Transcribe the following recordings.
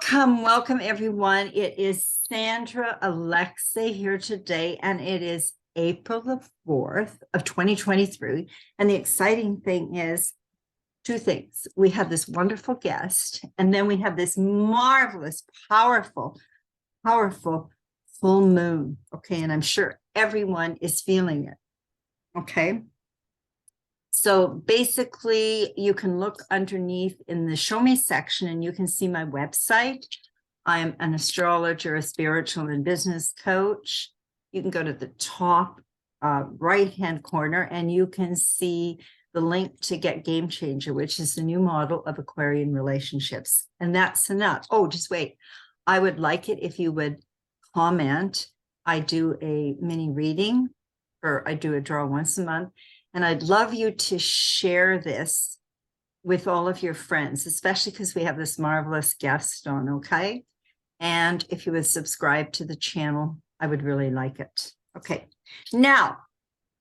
Welcome everyone. It is Sandra Alexei here today, and it is April the 4th of 2023. And the exciting thing is two things. We have this wonderful guest, and then we have this marvelous, powerful full moon. Okay, and I'm sure everyone is feeling it. Okay. So basically, you can look underneath in the Show Me section and you can see my website. I am an astrologer, a spiritual and business coach. You can go to the top right-hand corner and you can see the link to Get Game Changer, which is the new model of Aquarian relationships. And that's enough. Oh, just wait. I would like it if you would comment. I do a mini reading, or I do a draw once a month. And I'd love you to share this with all of your friends, especially because we have this marvelous guest on, okay? And if you would subscribe to the channel, I would really like it. Okay, now,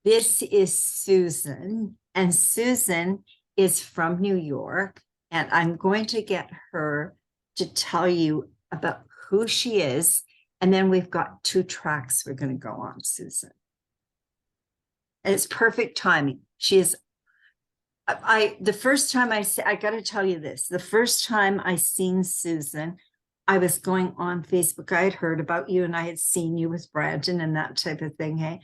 this is Susan, and Susan is from New York, and I'm going to get her to tell you about who she is, and then we've got 2 tracks we're going to go on, Susan. And it's perfect timing. She is, the first time I got to tell you this, the first time I seen Susan, I was going on Facebook. I had heard about you and I had seen you with Brandon and that type of thing. Hey,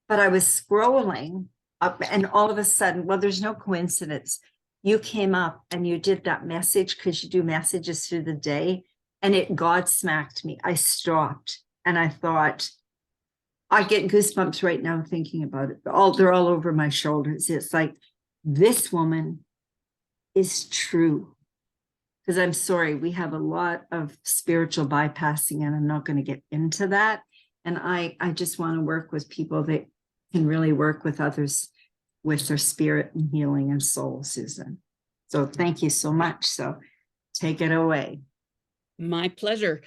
but I was scrolling up and all of a sudden, well, there's no coincidence. You came up and you did that message because you do messages through the day, and it God smacked me. I stopped and I thought, I get goosebumps right now thinking about it. They're all over my shoulders. It's like, this woman is true. Because I'm sorry, we have a lot of spiritual bypassing, and I'm not going to get into that. And I just want to work with people that can really work with others with their spirit and healing and soul, Susan. So thank you so much. So take it away. My pleasure.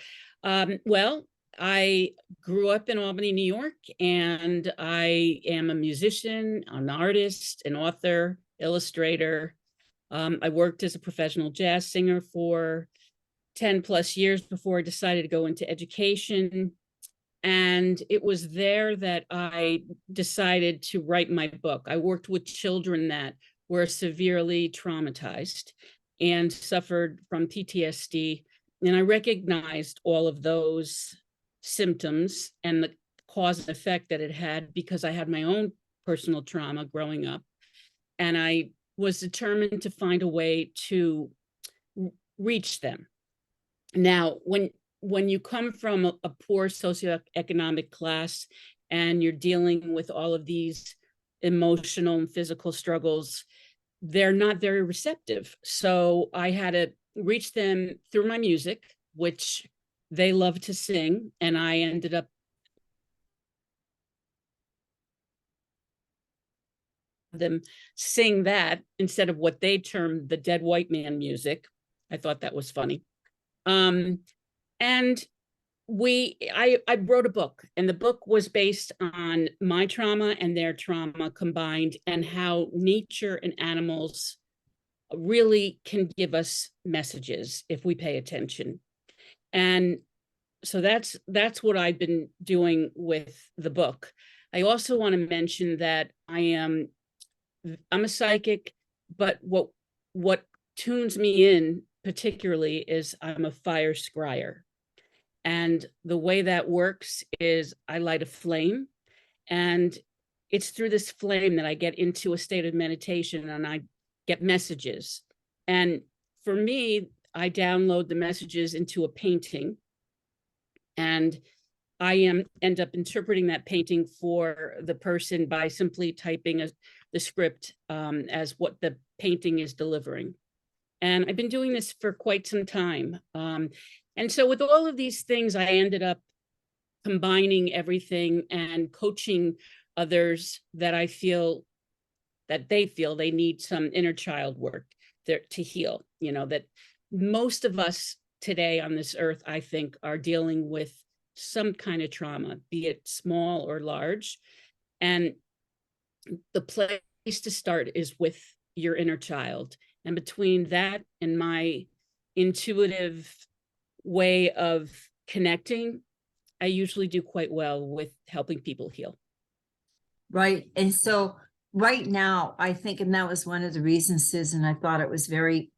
Well, I grew up in Albany, New York, and I am a musician, an artist, an author, illustrator. I worked as a professional jazz singer for 10 plus years before I decided to go into education. And it was there that I decided to write my book. I worked with children that were severely traumatized and suffered from PTSD. And I recognized all of those symptoms and the cause and effect that it had, because I had my own personal trauma growing up. And I was determined to find a way to reach them. Now, when you come from a poor socioeconomic class and you're dealing with all of these emotional and physical struggles, they're not very receptive. So I had to reach them through my music, which they love to sing, and I ended up them sing that instead of what they termed the dead white man music. I thought that was funny. And I wrote a book, and the book was based on my trauma and their trauma combined, and how nature and animals really can give us messages if we pay attention. And so that's what I've been doing with the book. I also want to mention that I'm a psychic, but what tunes me in particularly is I'm a fire scryer. And the way that works is I light a flame, and it's through this flame that I get into a state of meditation and I get messages. And for me, I download the messages into a painting, and I end up interpreting that painting for the person by simply typing the script as what the painting is delivering. And I've been doing this for quite some time. And so with all of these things, I ended up combining everything and coaching others that I feel that they need some inner child work there to heal. You know, that most of us today on this earth, I think, are dealing with some kind of trauma, be it small or large. And the place to start is with your inner child. And between that and my intuitive way of connecting, I usually do quite well with helping people heal. Right. And so right now, I think, and that was one of the reasons, Susan, I thought it was very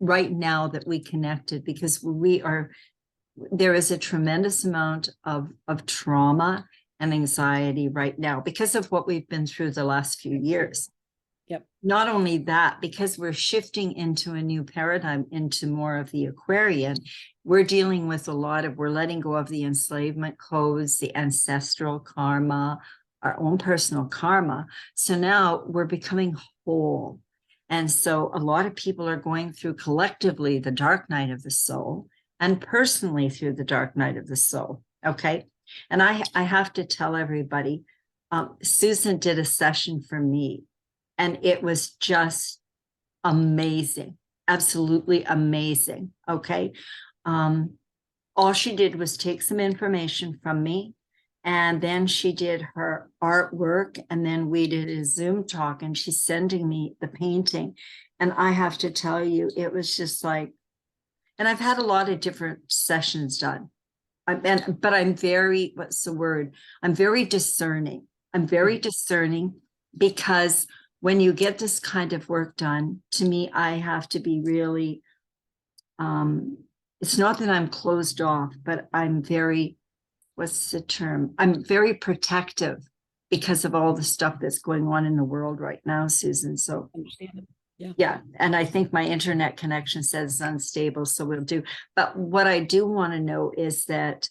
right now that we connected, because there is a tremendous amount of trauma and anxiety right now because of what we've been through the last few years. Yep. Not only that, because we're shifting into a new paradigm, into more of the Aquarian, we're dealing with we're letting go of the enslavement codes, the ancestral karma, our own personal karma. So now we're becoming whole. And so a lot of people are going through collectively the dark night of the soul, and personally through the dark night of the soul. Okay. And I have to tell everybody, Susan did a session for me, and it was just amazing, absolutely amazing. Okay. All she did was take some information from me, and then she did her artwork, and then we did a Zoom talk, and she's sending me the painting. And I have to tell you, it was just like, and I've had a lot of different sessions done. But I'm very, what's the word? I'm very discerning. I'm very discerning, because when you get this kind of work done, to me, I have to be really, it's not that I'm closed off, but I'm very, what's the term? I'm very protective because of all the stuff that's going on in the world right now, Susan. So Understand it. Yeah. yeah. And I think my internet connection says it's unstable, so we'll do. But what I do want to know is that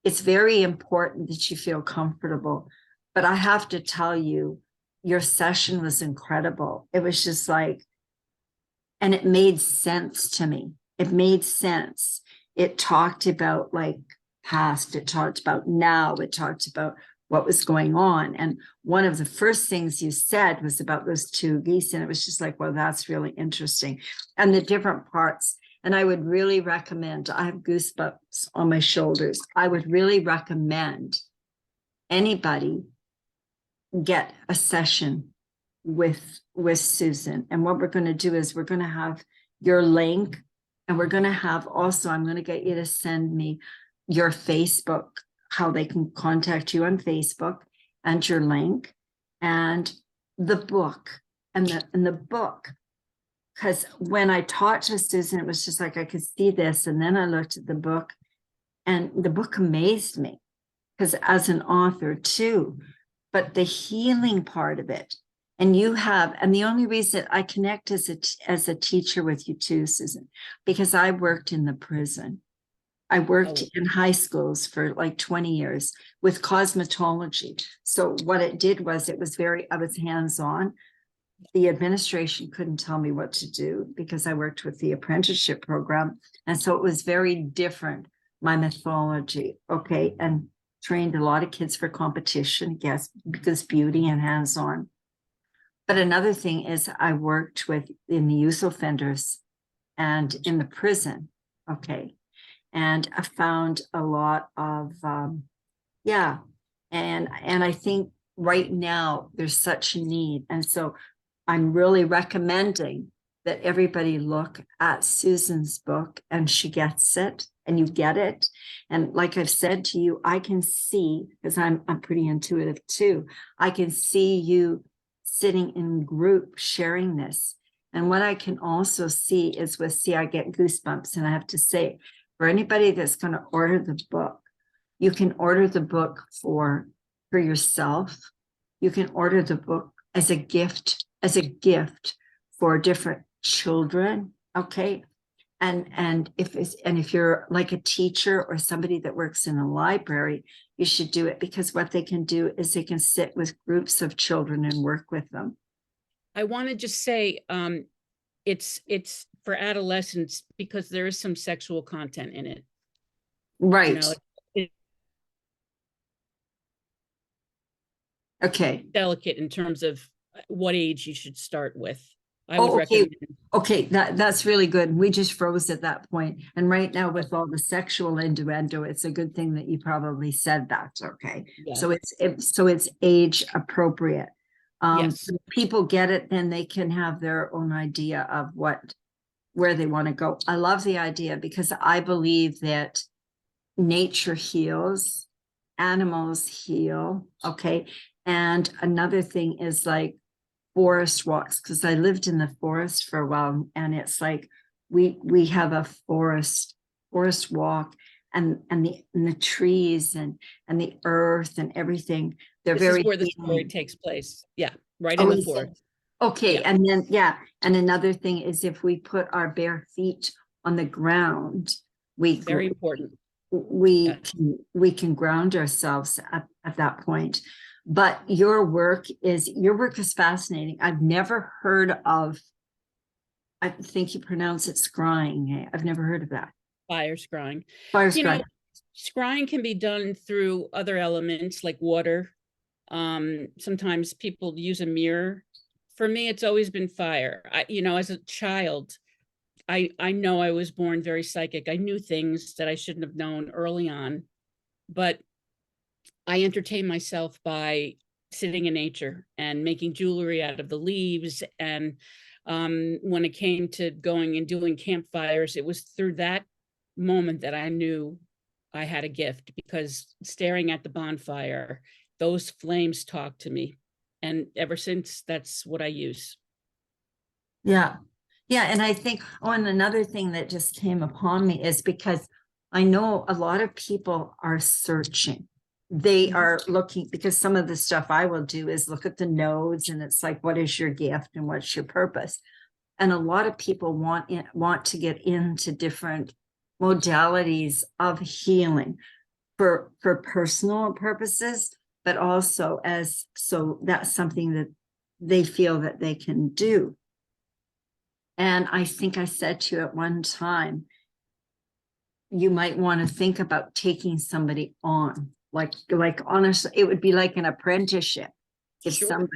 it's very important that you feel comfortable. But I have to tell you, your session was incredible. It was just like, and it made sense to me. It made sense. It talked about like past, it talked about now, it talked about what was going on. And one of the first things you said was about those two geese. And it was just like, well, that's really interesting. And the different parts. And I would really recommend, I have goosebumps on my shoulders. I would really recommend anybody get a session with Susan. And what we're going to do is we're going to have your link, and we're going to have also, I'm going to get you to send me your Facebook, how they can contact you on Facebook, and your link, and the book, and the book. Because when I talked to Susan, it was just like I could see this, and then I looked at the book, and the book amazed me, because as an author too, but the healing part of it, and the only reason I connect as a teacher with you too, Susan, because I worked in the prison. I worked in high schools for like 20 years with cosmetology. So what it did was I was hands-on. The administration couldn't tell me what to do because I worked with the apprenticeship program. And so it was very different, my mythology. Okay. And trained a lot of kids for competition, yes, because beauty and hands-on. But another thing is I worked in the youth offenders and in the prison. Okay. And I found a lot of, and I think right now there's such a need. And so I'm really recommending that everybody look at Susan's book, and she gets it, and you get it. And like I've said to you, I can see, because I'm pretty intuitive too, I can see you sitting in group sharing this. And what I can also see is I get goosebumps, and I have to say, for anybody that's going to order the book, you can order the book for yourself. You can order the book as a gift for different children. Okay. And if you're like a teacher or somebody that works in a library, you should do it, because what they can do is they can sit with groups of children and work with them. I want to just say, it's for adolescents because there is some sexual content in it. Right. You know, okay. Delicate in terms of what age you should start with. I would okay. recommend. Okay, that's really good. We just froze at that point. And right now with all the sexual innuendo, it's a good thing that you probably said that. Okay. Yes. So it's age appropriate. Yes. If people get it, then they can have their own idea of what where they want to go. I love the idea because I believe that nature heals, animals heal. Okay. And another thing is like forest walks, because I lived in the forest for a while, and it's like we have a forest walk, and the trees and the earth and everything. They're This is very where the story healing. takes place. Yeah, right in Oh, the is it? forest. Okay. Yeah. And then, yeah. And another thing is if we put our bare feet on the ground, we Very important. we Yeah. we can ground ourselves at that point. But your work is fascinating. I've never heard of, I think you pronounce it scrying. I've never heard of that. Fire scrying. Fire You know, scrying. scrying can be done through other elements like water. Sometimes people use a mirror. For me, it's always been fire. You know, as a child, I know I was born very psychic. I knew things that I shouldn't have known early on, but I entertain myself by sitting in nature and making jewelry out of the leaves. And when it came to going and doing campfires, it was through that moment that I knew I had a gift, because staring at the bonfire, those flames talk to me. And ever since, that's what I use. Yeah. Yeah. And I think, oh, and another thing that just came upon me is because I know a lot of people are searching. They are looking, because some of the stuff I will do is look at the nodes, and it's like, what is your gift and what's your purpose? And a lot of people want to get into different modalities of healing for personal purposes, but also as, so that's something that they feel that they can do. And I think I said to you at one time, you might want to think about taking somebody on, like honestly, it would be like an apprenticeship. If Sure.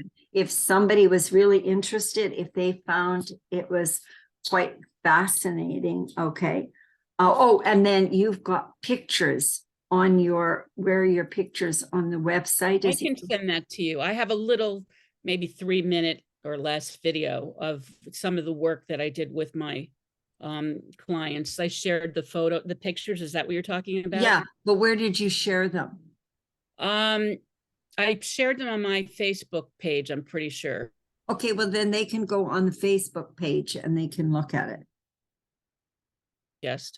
somebody was really interested, if they found it was quite fascinating. Okay. Oh, and then you've got pictures on where are your pictures on the website? I Is it? can send that to you. I have a little, maybe 3-minute or less video of some of the work that I did with my clients. I shared the pictures. Is that what you're talking about? Yeah, but where did you share them? Um, I shared them on my Facebook page, I'm pretty sure. Okay, well then they can go on the Facebook page and they can look at it. Yes.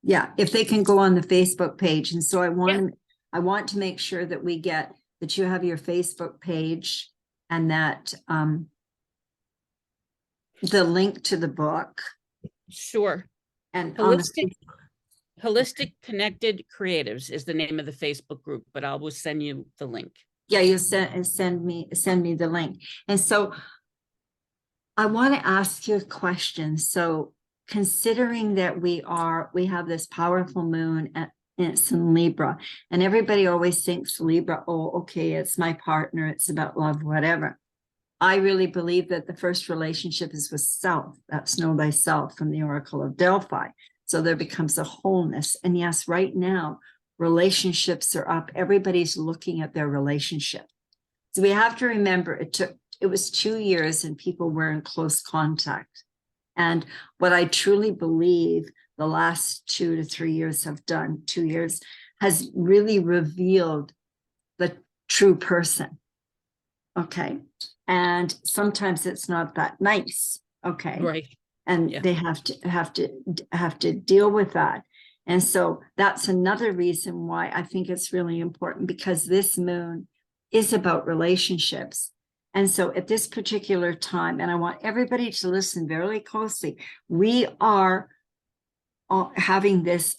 Yeah, if they can go on the Facebook page. And so I Yeah. want to make sure that we get that you have your Facebook page, and that the link to the book, Sure. and on Holistic Holistic Connected Creatives is the name of the Facebook group, but I will send you the link. yeah, you send me the link. And so I want to ask you a question. So considering that we have this powerful moon and it's in Libra, and everybody always thinks Libra, oh, okay, it's my partner, it's about love, whatever. I really believe that the first relationship is with self. That's Know Thyself from the Oracle of Delphi. So there becomes a wholeness. And yes, right now, relationships are up. Everybody's looking at their relationship. So we have to remember it was 2 years and people were in close contact. And what I truly believe the last 2 to 3 years have done, 2 years, has really revealed the true person. Okay. And sometimes it's not that nice. Okay. Right. And Yeah. they have to deal with that. And so that's another reason why I think it's really important, because this moon is about relationships. And so at this particular time, and I want everybody to listen very closely, we are having this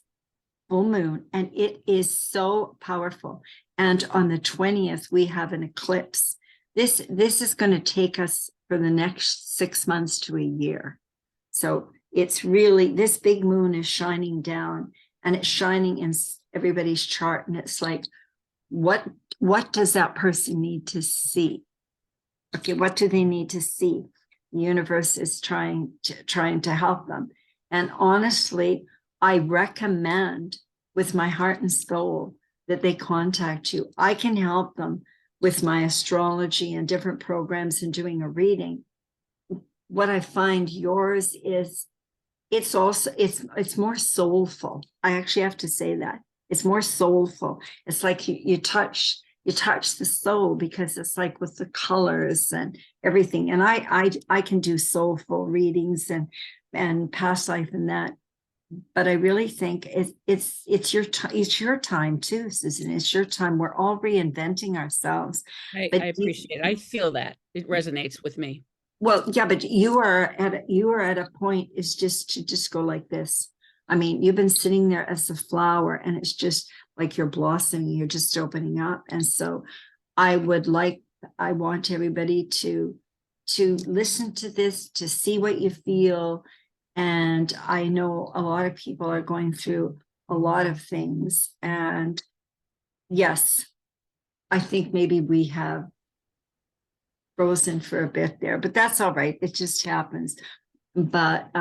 full moon, and it is so powerful. And on the 20th, we have an eclipse. This is going to take us for the next 6 months to a year. So it's really, this big moon is shining down, and it's shining in everybody's chart. And it's like, what does that person need to see? Okay, what do they need to see? The universe is trying to help them. And honestly, I recommend with my heart and soul that they contact you. I can help them with my astrology and different programs and doing a reading. What I find yours is it's also, it's more soulful. I actually have to say that. It's more soulful. It's like you touch the soul, because it's like with the colors and everything. And I can do soulful readings and past life and that. But I really think it's your time too, Susan. It's your time. We're all reinventing ourselves. I But appreciate it. I feel that it resonates with me. well, yeah, but you are at a point is just to just go like this. I mean, you've been sitting there as a flower, and it's just like you're blossoming, you're just opening up. And so I want everybody to listen to this, to see what you feel. And I know a lot of people are going through a lot of things. And yes, I think maybe we have frozen for a bit there, but that's all right. It just happens. But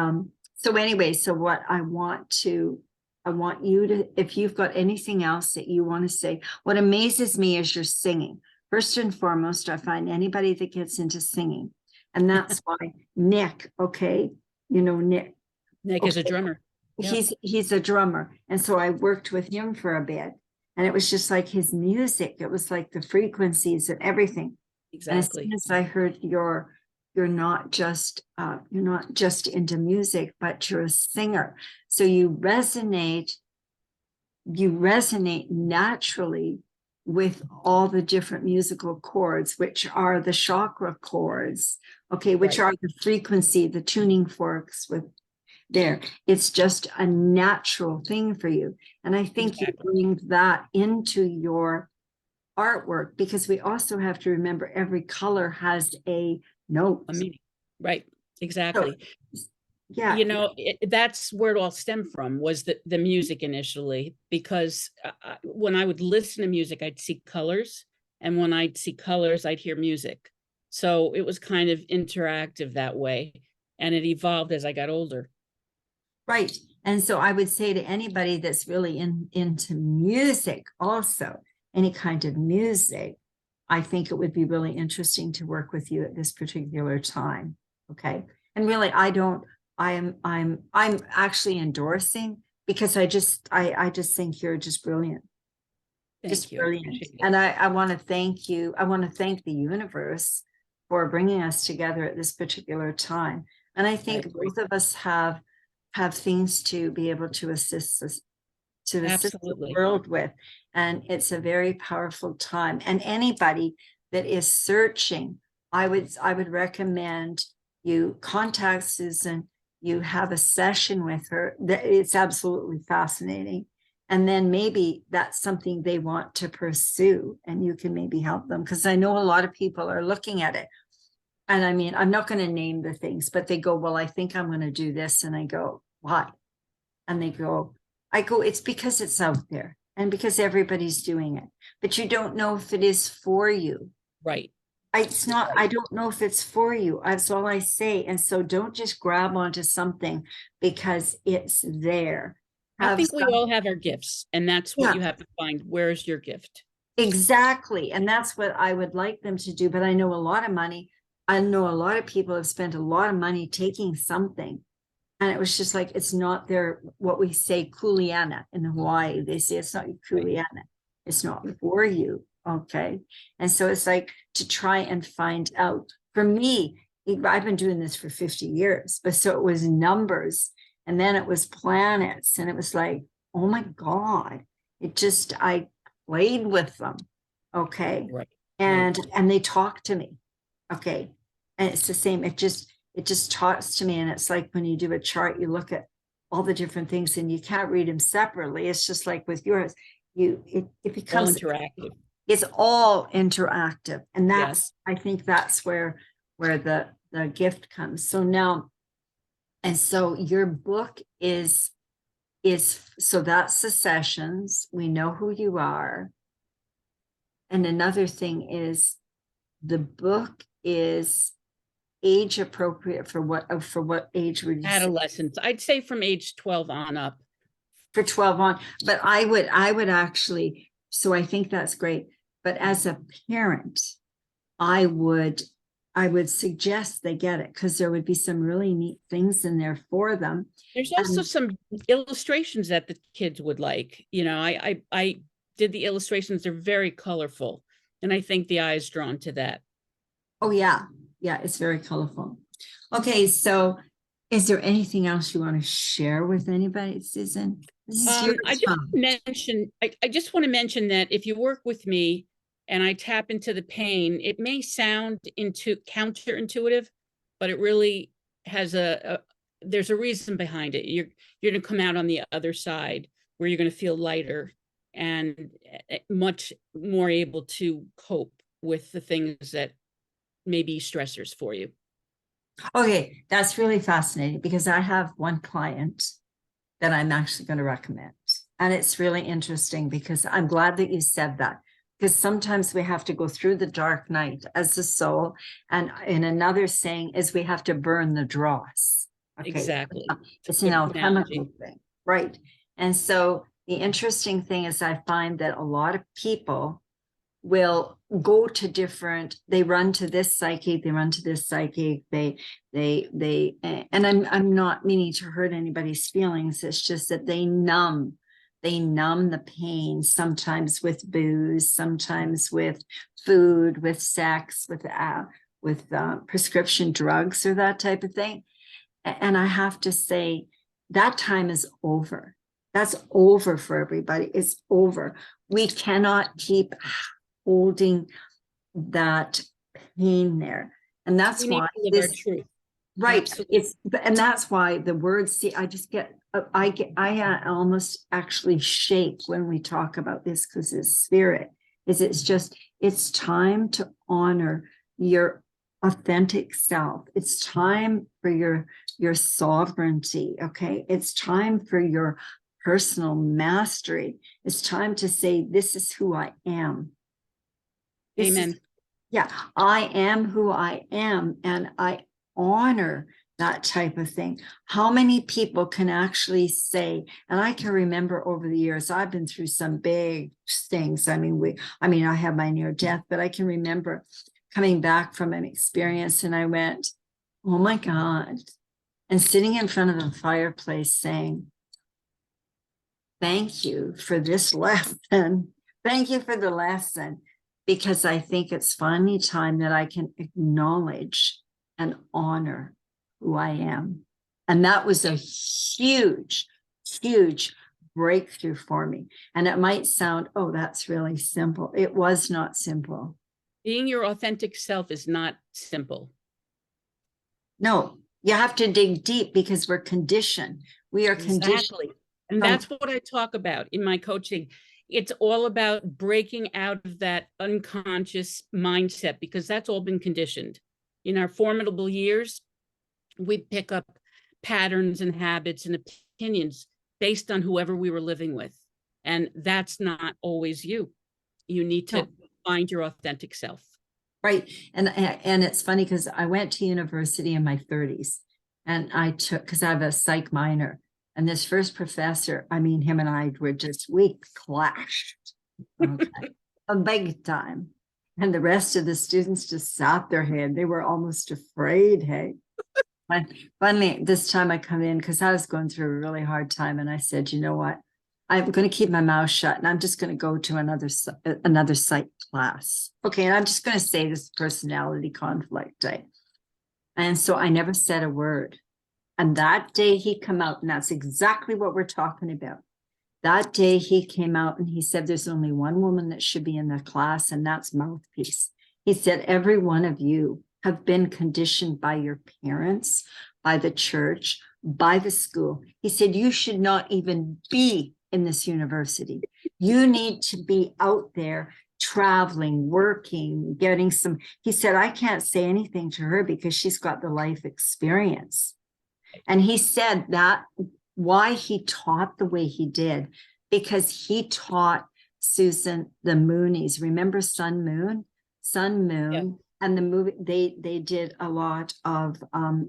so anyway, so what I want you to, if you've got anything else that you want to say, what amazes me is your singing. First and foremost, I find anybody that gets into singing, and that's why Nick, okay, Nick. Nick is a drummer. Yeah. He's a drummer. And so I worked with him for a bit, and it was just like his music. It was like the frequencies and everything. And as Exactly. soon as I heard you're not just into music, but you're a singer. So you resonate naturally with all the different musical chords, which are the chakra chords, okay, which Right. are the frequency, the tuning forks with there. It's just a natural thing for you. And I think Exactly. you bring that into your artwork, because we also have to remember every color has a note. A meaning. Right. Exactly. So, yeah. That's where it all stemmed from, was the music initially, because when I would listen to music, I'd see colors. And when I'd see colors, I'd hear music. So it was kind of interactive that way. And it evolved as I got older. Right. And so I would say to anybody that's really into music, also any kind of music, I think it would be really interesting to work with you at this particular time. Okay. And really, I'm actually endorsing, because I just think you're just brilliant. Thank you. Brilliant. And I want to thank you. I want to thank the universe for bringing us together at this particular time. And I think both of us have things to be able to assist us, to assist the Absolutely. world with. And it's a very powerful time. And anybody that is searching, I would recommend you contact Susan, you have a session with her. It's absolutely fascinating. And then maybe that's something they want to pursue, and you can maybe help them. Because I know a lot of people are looking at it. And I mean, I'm not going to name the things, but they go, well, I think I'm going to do this. And I go, why? And I go, it's because it's out there and because everybody's doing it, but you don't know if it is for you. Right. It's not, I don't know if it's for you. That's all I say. And so don't just grab onto something because it's there. I think we all have our gifts, and that's what you have to find. Where's your gift? Exactly. And that's what I would like them to do. But I know a lot of people have spent a lot of money taking something. And it was just like, it's not their, what we say, kuleana in Hawaii. They say it's not your kuleana. It's not for you. Okay. And so it's like to try and find out. For me, I've been doing this for 50 years, but so it was numbers, and then it was planets, and it was like, oh my God, I played with them. Okay. Right. And they talk to me. Okay. And it's the same. It just talks to me. And it's like when you do a chart, you look at all the different things and you can't read them separately. It's just like with yours, it becomes all interactive. It's all interactive. And I think that's where the gift comes. So now, and so your book is so that's the sessions. We know who you are. And another thing is the book is age appropriate for what age would you Adolescents. I'd say from age 12 on up. For 12 on, but I would actually, so I think that's great. But as a parent, I would I would suggest they get it, because there would be some really neat things in there for them. There's also some illustrations that the kids would like. You know, I did the illustrations. They're very colorful. And I think the eye is drawn to that. Oh, yeah. Yeah, it's very colorful. Okay, so is there anything else you want to share with anybody, Susan? This is your I just time. mention, I just want to mention that if you work with me and I tap into the pain, it may sound counterintuitive, but it really has there's a reason behind it. You're going to come out on the other side where you're going to feel lighter and much more able to cope with the things that may be stressors for you. Okay, that's really fascinating, because I have one client that I'm actually going to recommend. And it's really interesting, because I'm glad that you said that, because sometimes we have to go through the dark night as a soul. And in another saying is we have to burn the dross. Okay. Exactly. It's an alchemical thing, right? And so the interesting thing is I find that a lot of people will go to different, they run to this psychic, they run to this psychic, and I'm not meaning to hurt anybody's feelings. It's just that they numb the pain, sometimes with booze, sometimes with food, with sex, with prescription drugs or that type of thing. And I have to say that time is over. That's over for everybody. It's over. We cannot keep holding that pain there. And that's why this, right. Absolutely. And that's why the words, see, I almost actually shake when we talk about this, because it's spirit. It's time to honor your authentic self. It's time for your sovereignty. Okay. It's time for your personal mastery. It's time to say, this is who I am. Amen. Yeah, I am who I am, and I honor that type of thing. How many people can actually say, and I can remember over the years, I've been through some big things. I mean, I have my near death, but I can remember coming back from an experience and I went, oh my God, and sitting in front of the fireplace saying, thank you for this lesson. Thank you for the lesson. Because I think it's finally time that I can acknowledge and honor who I am. And that was a huge, huge breakthrough for me. And it might sound, oh, that's really simple. It was not simple. Being your authentic self is not simple. No, you have to dig deep, because we're conditioned. We are conditioned. And that's what I talk about in my coaching. It's all about breaking out of that unconscious mindset, because that's all been conditioned. In our formidable years, we pick up patterns and habits and opinions based on whoever we were living with. And that's not always you. You need to find your authentic self. Right. And it's funny, because I went to university in my 30s, and because I have a psych minor. And this first professor, I mean, him and I we clashed, okay, a big time. And the rest of the students just sat their head. They were almost afraid, hey. Finally, this time I come in, because I was going through a really hard time. And I said, you know what? I'm going to keep my mouth shut, and I'm just going to go to another psych class. Okay, and I'm just going to say this personality conflict day. And so I never said a word. And that day he come out, and that's exactly what we're talking about. That day he came out and he said, there's only one woman that should be in the class, and that's Mouthpiece. He said, every one of you have been conditioned by your parents, by the church, by the school. He said, you should not even be in this university. You need to be out there traveling, working, getting some. He said, I can't say anything to her because she's got the life experience. And he said that why he taught the way he did, because he taught, Susan, the Moonies. Remember Sun Moon? Yeah. And the movie, they did a lot of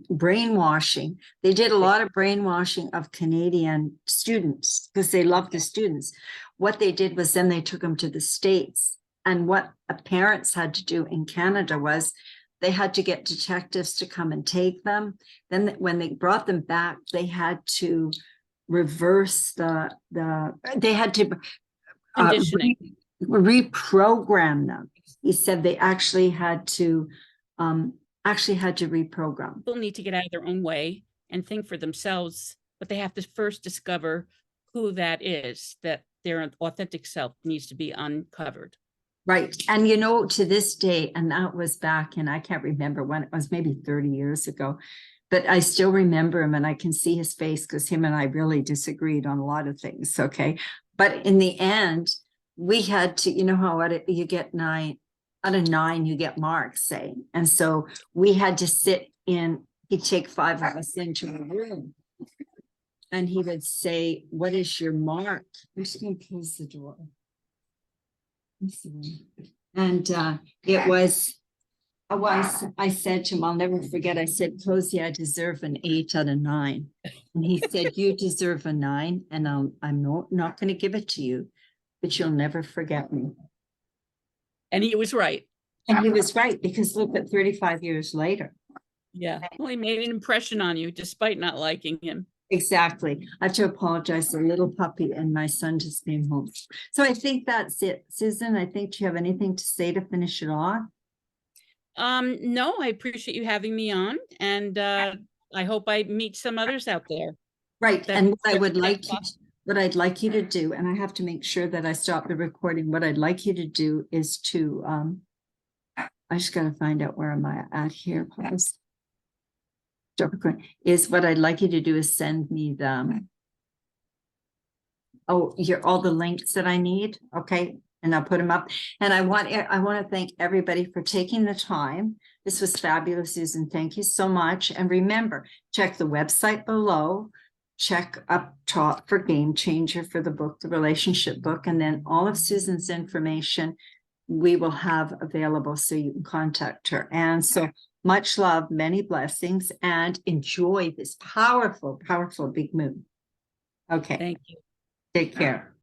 brainwashing. They did a lot of brainwashing of Canadian students, because they loved the students. What they did was then they took them to the States. And what parents had to do in Canada was they had to get detectives to come and take them. Then when they brought them back, they had to reverse they had to Conditioning. reprogram them. He said they actually had to reprogram. People need to get out of their own way and think for themselves, but they have to first discover who that is, that their authentic self needs to be uncovered. Right. And, you know, to this day, and that was back in, I can't remember when it was, maybe 30 years ago, but I still remember him and I can see his face because him and I really disagreed on a lot of things. Okay. But in the end, we had to, you know how you get 9 out of 9, you get marks, say. And so we had to sit in, he'd take 5 of us into a room. And he would say, what is your mark? I'm just going to close the door. And I said to him, I'll never forget, I said, Cozy, I deserve an 8 out of 9. And he said, you deserve a 9, and I'm not going to give it to you, but you'll never forget me. And he was right. And he was right, because look at 35 years later. Yeah. Well, he made an impression on you despite not liking him. Exactly. I have to apologize. The little puppy and my son just came home. So I think that's it. Susan, I think, do you have anything to say to finish it off? No, I appreciate you having me on, and I hope I meet some others out there. Right. And what I'd like you to do, and I have to make sure that I stop the recording. What I'd like you to do is to I just got to find out where am I at here. Pause. Stop recording. Is what I'd like you to do is send me all the links that I need. Okay. And I'll put them up. And I want to thank everybody for taking the time. This was fabulous, Susan. Thank you so much. And remember, check the website below. Check up top for Game Changer for the book, the relationship book, and then all of Susan's information we will have available so you can contact her. And so much love, many blessings, and enjoy this powerful, powerful big moon. Okay. Thank you. Take care.